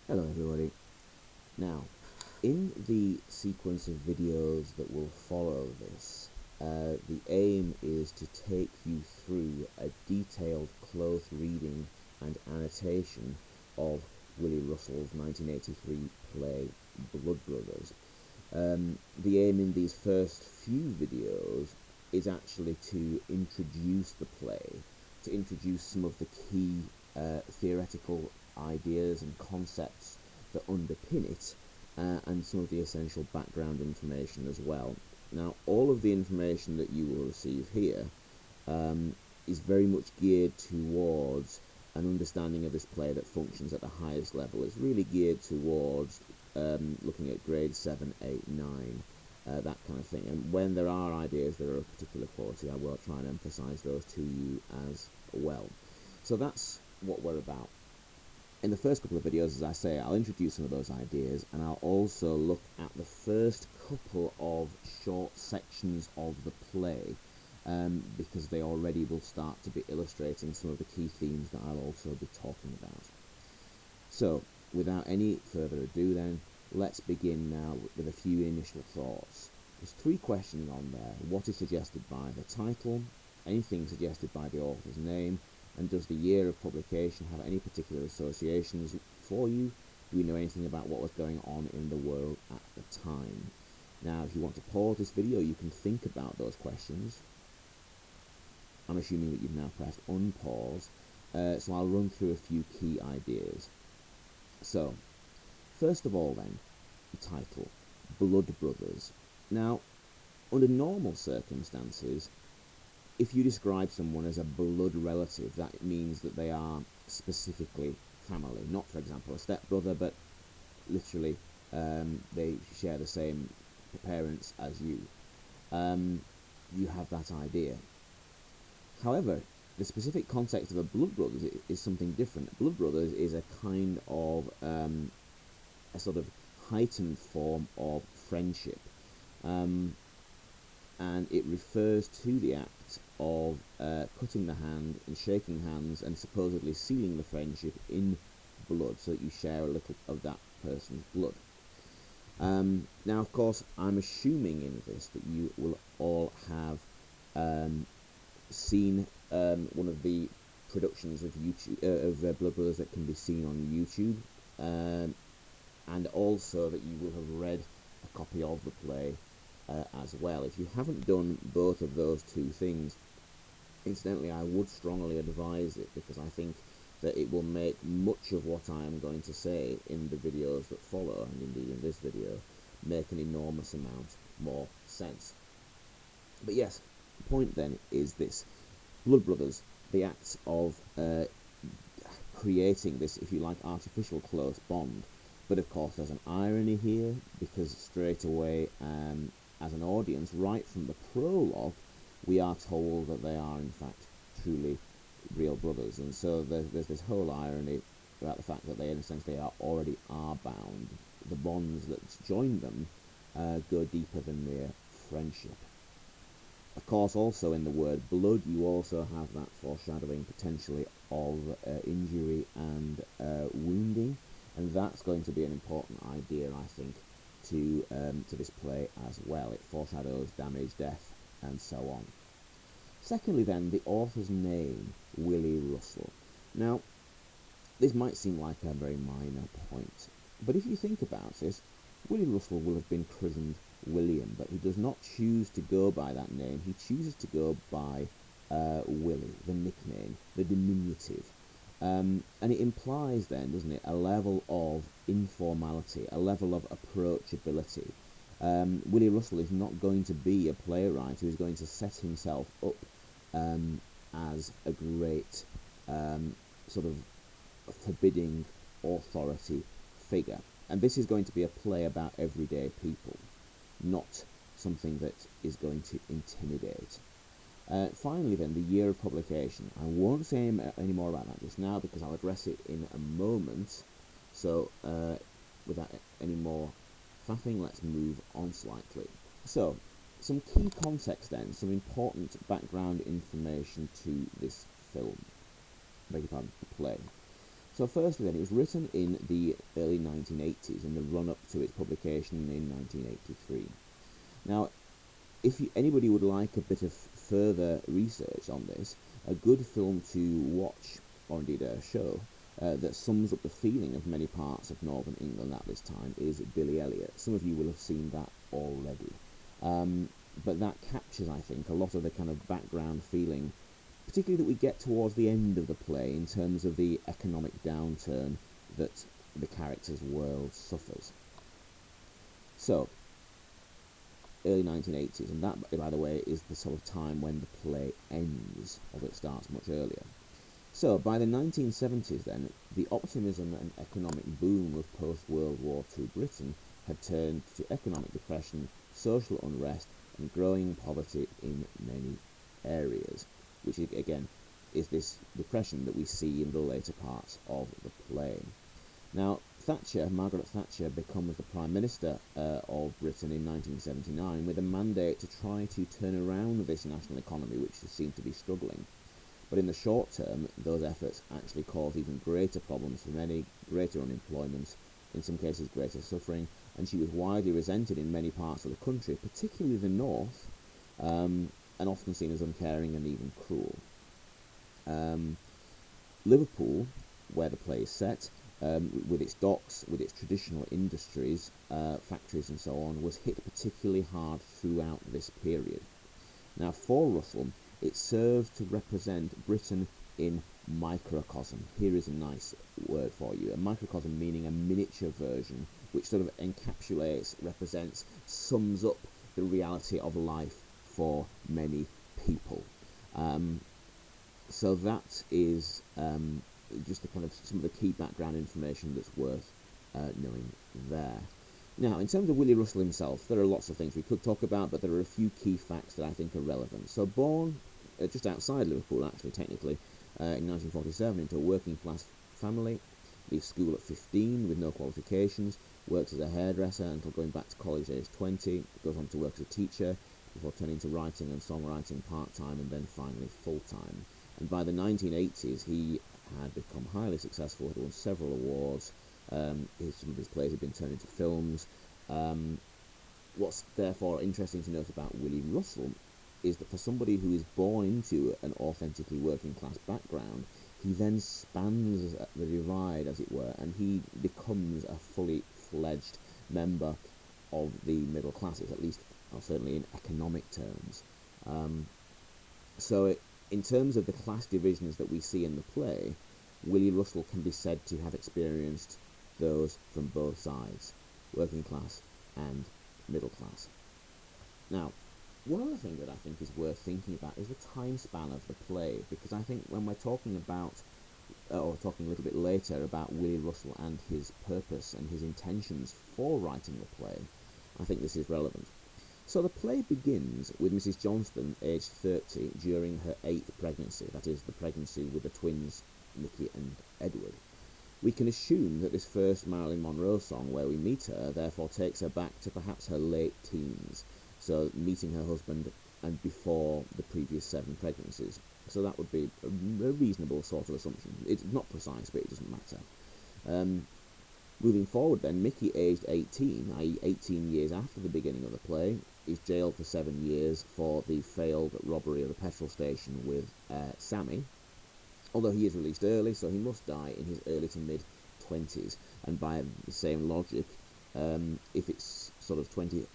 Hello everybody. Now, in the sequence of videos that will follow this, the aim is to take you through a detailed close reading and annotation of Willy Russell's 1983 play Blood Brothers. The aim in these first few videos is actually to introduce the play, to introduce some of the key theoretical ideas and concepts that underpin it, and some of the essential background information as well. Now, all of the information that you will receive here is very much geared towards an understanding of this play that functions at the highest level. It's really geared towards looking at grades 7, 8, 9, that kind of thing. And when there are ideas that are of particular quality, I will try and emphasise those to you as well. So that's what we're about. In the first couple of videos, as I say, I'll introduce some of those ideas, and I'll also look at the first couple of short sections of the play, because they already will start to be illustrating some of the key themes that I'll also be talking about. So, without any further ado then, let's begin now with a few initial thoughts. There's 3 questions on there. What is suggested by the title? Anything suggested by the author's name? And does the year of publication have any particular associations for you? Do we know anything about what was going on in the world at the time? Now, if you want to pause this video, you can think about those questions. I'm assuming that you've now pressed unpause, so I'll run through a few key ideas. So, first of all then, the title, Blood Brothers. Now, under normal circumstances, if you describe someone as a blood relative, that means that they are specifically family. Not, for example, a stepbrother, but literally they share the same parents as you. You have that idea. However, the specific context of a blood brothers is something different. Blood brothers is a kind of a sort of heightened form of friendship. And it refers to the act of cutting the hand and shaking hands and supposedly sealing the friendship in blood, so that you share a little of that person's blood. Now, of course, I'm assuming in this that you will all have seen one of the productions of YouTube of Blood Brothers that can be seen on YouTube, and also that you will have read a copy of the play as well. If you haven't done both of those 2 things, incidentally, I would strongly advise it, because I think that it will make much of what I am going to say in the videos that follow, and indeed in this video, make an enormous amount more sense. But yes, the point then is this. Blood Brothers, the act of creating this, if you like, artificial close bond. But of course there's an irony here, because straight away, as an audience, right from the prologue, we are told that they are in fact truly real brothers. And so there's this whole irony about the fact that they, in a sense, they already are bound. The bonds that join them go deeper than mere friendship. Of course, also in the word blood, you also have that foreshadowing potentially of injury and wounding, and that's going to be an important idea, I think, to this play as well. It foreshadows damage, death, and so on. Secondly then, the author's name, Willy Russell. Now, this might seem like a very minor point, but if you think about it, Willy Russell will have been christened William, but he does not choose to go by that name. He chooses to go by Willy, the nickname, the diminutive. And it implies then, doesn't it, a level of informality, a level of approachability. Willy Russell is not going to be a playwright who is going to set himself up as a great sort of forbidding authority figure. And this is going to be a play about everyday people, not something that is going to intimidate. Finally then, the year of publication. I won't say any more about that just now, because I'll address it in a moment. So without any more faffing, let's move on slightly. So, some key context then, some important background information to this film, beg your pardon, the play. So firstly then, it was written in the early 1980s, in the run-up to its publication in 1983. Now, if anybody would like a bit of further research on this, a good film to watch, or indeed a show, that sums up the feeling of many parts of northern England at this time is Billy Elliot. Some of you will have seen that already. But that captures, I think, a lot of the kind of background feeling, particularly that we get towards the end of the play in terms of the economic downturn that the character's world suffers. So, early 1980s, and that, by the way, is the sort of time when the play ends, although it starts much earlier. So, by the 1970s then, the optimism and economic boom of post-World War II Britain had turned to economic depression, social unrest, and growing poverty in many areas, which, again, is this depression that we see in the later parts of the play. Now, Margaret Thatcher, becomes the Prime Minister of Britain in 1979 with a mandate to try to turn around this national economy, which seemed to be struggling. But in the short term, those efforts actually caused even greater problems for many, greater unemployment, in some cases greater suffering, and she was widely resented in many parts of the country, particularly the north, and often seen as uncaring and even cruel. Liverpool, where the play is set, with its docks, with its traditional industries, factories and so on, was hit particularly hard throughout this period. Now, for Russell, it serves to represent Britain in microcosm. Here is a nice word for you. A microcosm meaning a miniature version, which sort of encapsulates, represents, sums up the reality of life for many people. So that is just the kind of some of the key background information that's worth knowing there. Now, in terms of Willy Russell himself, there are lots of things we could talk about, but there are a few key facts that I think are relevant. So, born just outside Liverpool, actually, technically, in 1947, into a working-class family, leaves school at 15 with no qualifications, works as a hairdresser until going back to college at age 20, goes on to work as a teacher before turning to writing and songwriting part-time and then finally full-time. And by the 1980s, he had become highly successful, had won several awards. Some of his plays had been turned into films. What's therefore interesting to note about Willy Russell is that for somebody who is born into an authentically working class background, he then spans the divide, as it were, and he becomes a fully fledged member of the middle classes, at least, or certainly in economic terms. In terms of the class divisions that we see in the play, Willy Russell can be said to have experienced those from both sides, working class and middle class. Now, one other thing that I think is worth thinking about is the time span of the play, because I think when we're talking about, or talking a little bit later about Willy Russell and his purpose and his intentions for writing the play, I think this is relevant. So the play begins with Mrs. Johnston, aged 30, during her 8th pregnancy, that is, the pregnancy with the twins, Nicky and Edward. We can assume that this first Marilyn Monroe song, where we meet her, therefore takes her back to perhaps her late teens, so meeting her husband and before the previous 7 pregnancies. So that would be a reasonable sort of assumption. It's not precise, but it doesn't matter. Moving forward then, Mickey, aged 18, i.e. 18 years after the beginning of the play, is jailed for 7 years for the failed robbery of a petrol station with Sammy, although he is released early, so he must die in his early to mid-20s, and by the same logic, if it's sort of 20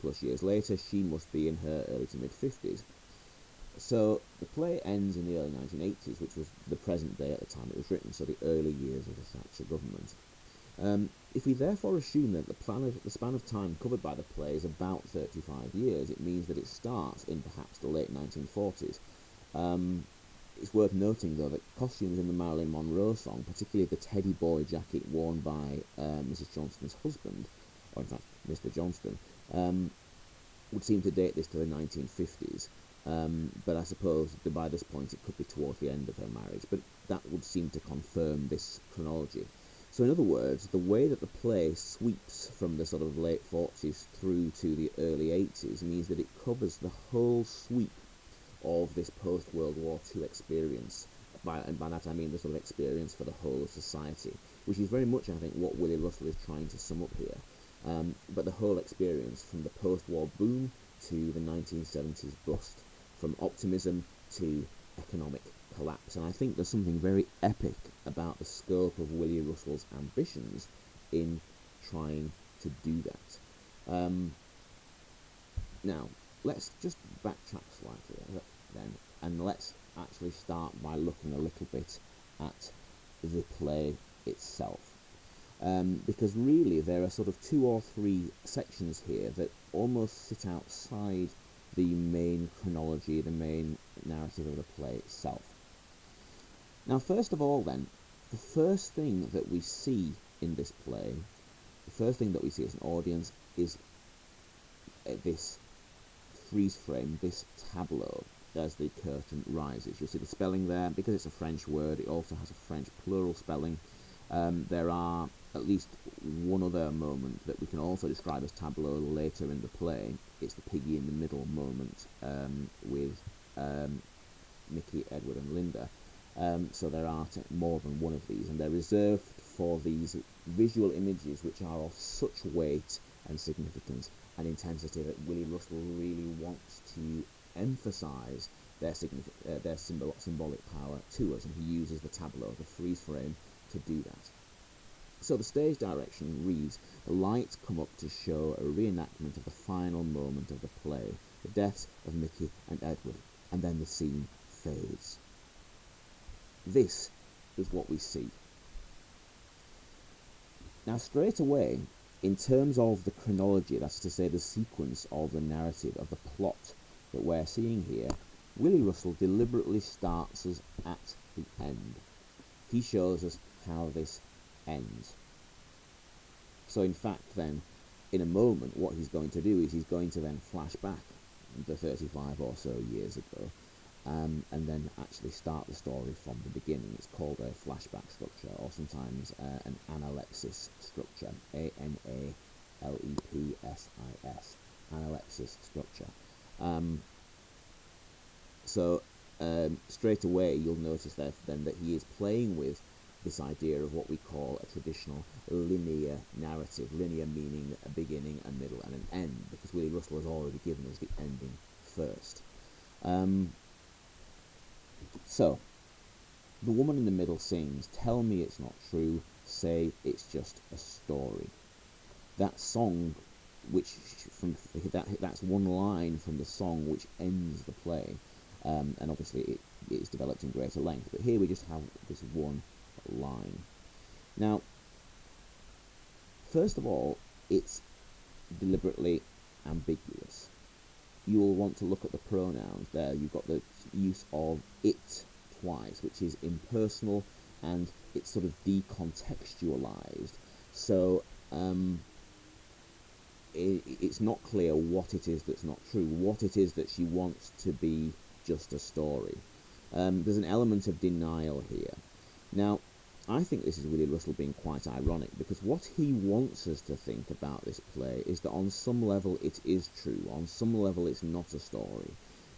plus years later, she must be in her early to mid-50s. So the play ends in the early 1980s, which was the present day at the time it was written, so the early years of the Thatcher government. If we therefore assume that the span of time covered by the play is about 35 years, it means that it starts in perhaps the late 1940s. It's worth noting, though, that costumes in the Marilyn Monroe song, particularly the teddy boy jacket worn by Mrs. Johnston's husband, or in fact Mr. Johnston, would seem to date this to the 1950s. But I suppose that by this point it could be towards the end of her marriage, but that would seem to confirm this chronology. So in other words, the way that the play sweeps from the sort of late 40s through to the early 80s means that it covers the whole sweep of this post-World War II experience and by that I mean the sort of experience for the whole of society, which is very much, I think, what Willy Russell is trying to sum up here. But the whole experience, from the post-war boom to the 1970s bust, from optimism to economic collapse. And I think there's something very epic about the scope of Willy Russell's ambitions in trying to do that. Now, let's just backtrack slightly then, and let's actually start by looking a little bit at the play itself. Because really there are sort of 2 or 3 sections here that almost sit outside the main chronology, the main narrative of the play itself. Now, first of all then, the first thing that we see in this play, the first thing that we see as an audience, is this freeze frame, this tableau, as the curtain rises. You'll see the spelling there. Because it's a French word, it also has a French plural spelling. There are at least one other moment that we can also describe as tableau later in the play. It's the piggy in the middle moment with Mickey, Edward and Linda. So there are more than one of these, and they're reserved for these visual images which are of such weight and significance and intensity that Willy Russell really wants to emphasise their symbolic power to us, and he uses the tableau, the freeze frame, to do that. So the stage direction reads: the lights come up to show a reenactment of the final moment of the play, the deaths of Mickey and Edward, and then the scene fades. This is what we see. Now, straight away, in terms of the chronology, that's to say the sequence of the narrative, of the plot that we're seeing here, Willy Russell deliberately starts us at the end. He shows us how this ends. So in fact then, in a moment, what he's going to do is he's going to then flash back the 35 or so years ago, and then actually start the story from the beginning. It's called a flashback structure, or sometimes an analepsis structure, A-N-A-L-E-P-S-I-S, analepsis structure. So straight away you'll notice then that he is playing with this idea of what we call a traditional linear narrative, linear meaning a beginning, a middle and an end, because Willy Russell has already given us the ending first. So, the woman in the middle sings, "Tell me it's not true, say it's just a story." That song, that's one line from the song which ends the play, and obviously it is developed in greater length, but here we just have this one line. Now, first of all, it's deliberately ambiguous. You will want to look at the pronouns there. You've got the use of it twice, which is impersonal, and it's sort of decontextualized. So it's not clear what it is that's not true, what it is that she wants to be just a story. There's an element of denial here. Now, I think this is Willy Russell being quite ironic, because what he wants us to think about this play is that on some level it is true, on some level it's not a story.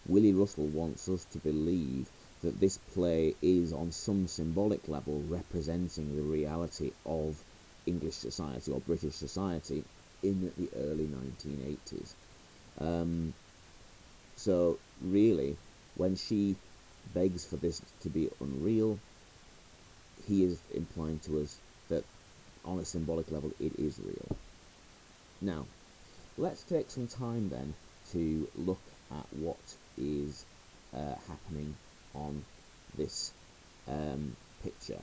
Willy Russell wants us to believe that this play is on some symbolic level representing the reality of English society or British society in the early 1980s. So really, when she begs for this to be unreal, he is implying to us that on a symbolic level it is real. Now, let's take some time then to look at what is happening on this picture.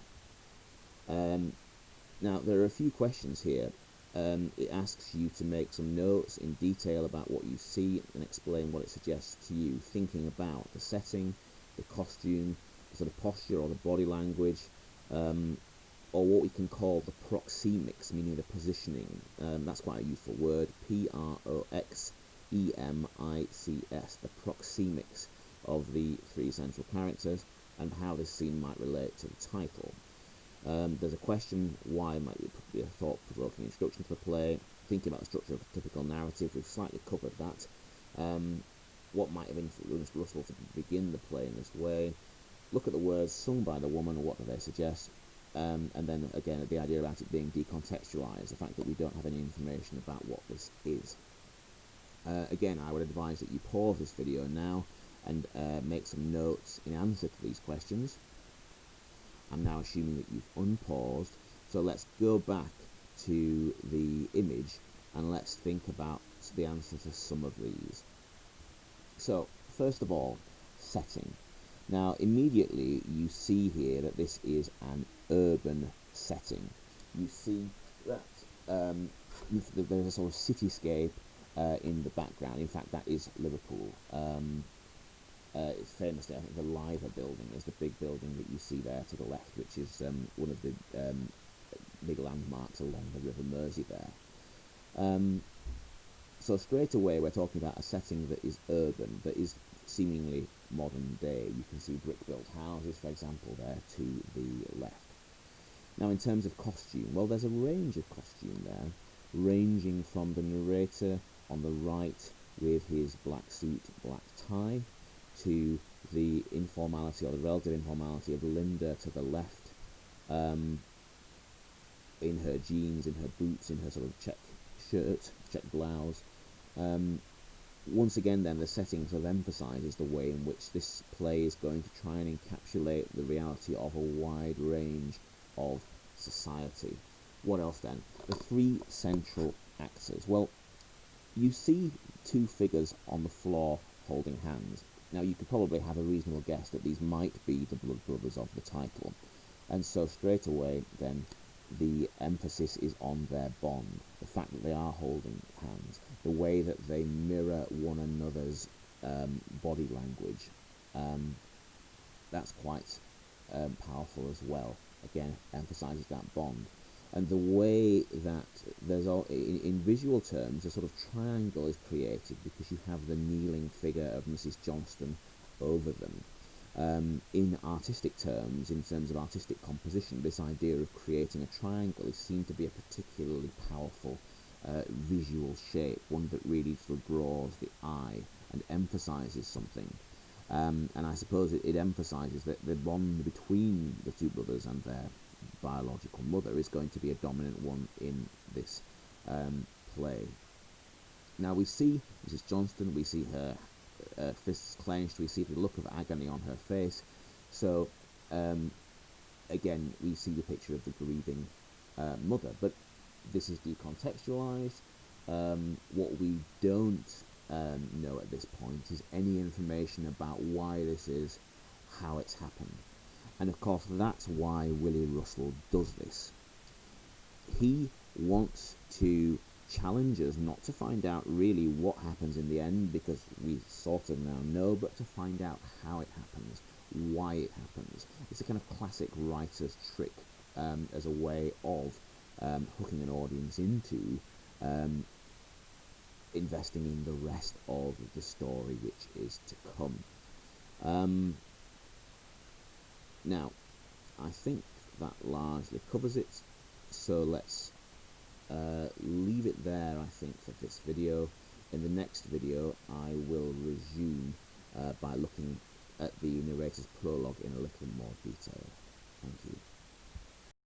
Now, there are a few questions here. It asks you to make some notes in detail about what you see and explain what it suggests to you, thinking about the setting, the costume, the sort of posture or the body language, or what we can call the proxemics, meaning the positioning. That's quite a useful word, P-R-O-X-E-M-I-C-S, the proxemics of the 3 central characters, and how this scene might relate to the title. There's a question, why might be a thought-provoking introduction to the play, thinking about the structure of a typical narrative. We've slightly covered that. What might have influenced Russell to begin the play in this way? look at the words sung by the woman, what do they suggest, and then again the idea about it being decontextualized, the fact that we don't have any information about what this is. Again, I would advise that you pause this video now and make some notes in answer to these questions. I'm now assuming that you've unpaused, so let's go back to the image and let's think about the answer to some of these. So, first of all, setting. Now, immediately you see here that this is an urban setting. You see that there's a sort of cityscape in the background. In fact, that is Liverpool. It's famously, I think, the Liver building is the big building that you see there to the left, which is one of the big landmarks along the River Mersey there. So straight away we're talking about a setting that is urban, that is seemingly modern day. You can see brick-built houses, for example, there to the left. Now, in terms of costume, well, there's a range of costume there, ranging from the narrator on the right with his black suit, black tie, to the informality or the relative informality of Linda to the left, in her jeans, in her boots, in her sort of check shirt, check blouse. Once again then, the setting sort of emphasises the way in which this play is going to try and encapsulate the reality of a wide range of society. What else then? The three central actors. Well, you see two figures on the floor holding hands. Now, you could probably have a reasonable guess that these might be the blood brothers of the title, and so straight away then the emphasis is on their bond, the fact that they are holding hands, the way that they mirror one another's body language. That's quite powerful as well. Again, emphasises that bond. And the way that there's in visual terms, a sort of triangle is created because you have the kneeling figure of Mrs. Johnston over them. In artistic terms, in terms of artistic composition, this idea of creating a triangle is seen to be a particularly powerful visual shape, one that really sort of draws the eye and emphasises something. And I suppose it emphasises that the bond between the two brothers and their biological mother is going to be a dominant one in this play. Now we see Mrs. Johnston, we see her fists clenched, we see the look of agony on her face. So again, we see the picture of the grieving mother, but this is decontextualized. What we don't know at this point is any information about why this is, how it's happened. And of course, that's why Willy Russell does this. He wants to challenge us not to find out really what happens in the end, because we sort of now know, but to find out how it happens, why it happens. It's a kind of classic writer's trick as a way of hooking an audience into investing in the rest of the story which is to come. Now, I think that largely covers it, so let's leave it there, I think, for this video. In the next video, I will resume by looking at the narrator's prologue in a little more detail. Thank you.